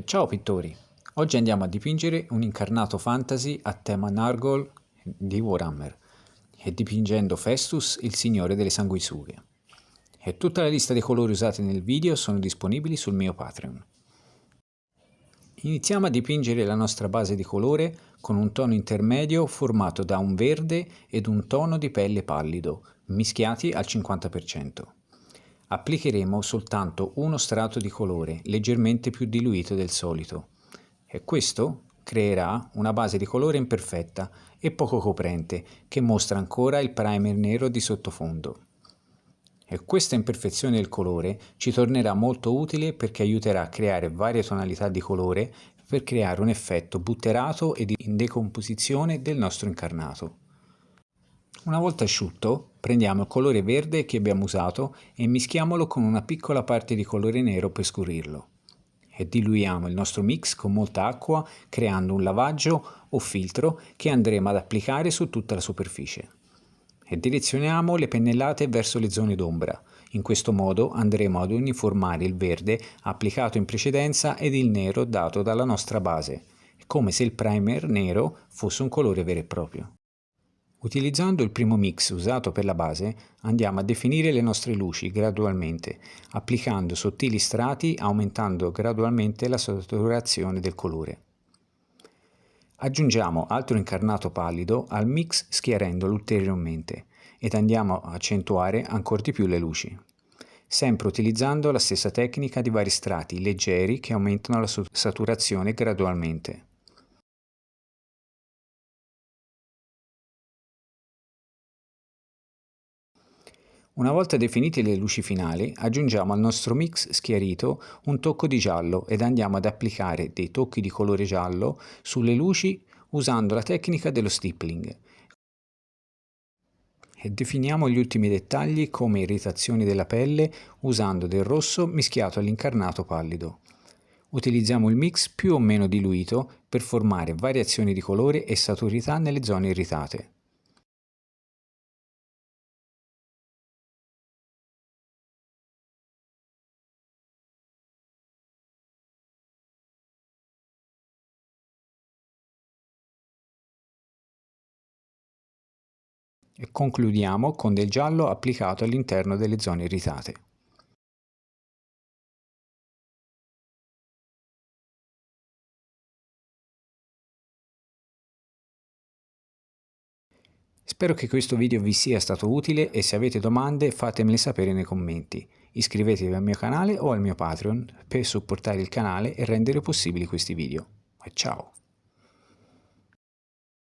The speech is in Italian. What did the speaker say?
Ciao pittori! Oggi andiamo a dipingere un incarnato fantasy a tema Nurgle di Warhammer e dipingendo Festus, il signore delle sanguisughe. E tutta la lista dei colori usati nel video sono disponibili sul mio Patreon. Iniziamo a dipingere la nostra base di colore con un tono intermedio formato da un verde ed un tono di pelle pallido, mischiati al 50%. Applicheremo soltanto uno strato di colore leggermente più diluito del solito e questo creerà una base di colore imperfetta e poco coprente che mostra ancora il primer nero di sottofondo. E questa imperfezione del colore ci tornerà molto utile perché aiuterà a creare varie tonalità di colore per creare un effetto butterato ed in decomposizione del nostro incarnato. Una volta asciutto, prendiamo il colore verde che abbiamo usato e mischiamolo con una piccola parte di colore nero per scurirlo. E diluiamo il nostro mix con molta acqua creando un lavaggio o filtro che andremo ad applicare su tutta la superficie. E direzioniamo le pennellate verso le zone d'ombra. In questo modo andremo ad uniformare il verde applicato in precedenza ed il nero dato dalla nostra base, come se il primer nero fosse un colore vero e proprio. Utilizzando il primo mix usato per la base, andiamo a definire le nostre luci gradualmente, applicando sottili strati aumentando gradualmente la saturazione del colore. Aggiungiamo altro incarnato pallido al mix schiarendolo ulteriormente ed andiamo a accentuare ancora di più le luci, sempre utilizzando la stessa tecnica di vari strati leggeri che aumentano la saturazione gradualmente. Una volta definite le luci finali, aggiungiamo al nostro mix schiarito un tocco di giallo ed andiamo ad applicare dei tocchi di colore giallo sulle luci usando la tecnica dello stippling. E definiamo gli ultimi dettagli come irritazioni della pelle usando del rosso mischiato all'incarnato pallido. Utilizziamo il mix più o meno diluito per formare variazioni di colore e saturità nelle zone irritate. E concludiamo con del giallo applicato all'interno delle zone irritate. Spero che questo video vi sia stato utile e se avete domande fatemele sapere nei commenti. Iscrivetevi al mio canale o al mio Patreon per supportare il canale e rendere possibili questi video. E ciao!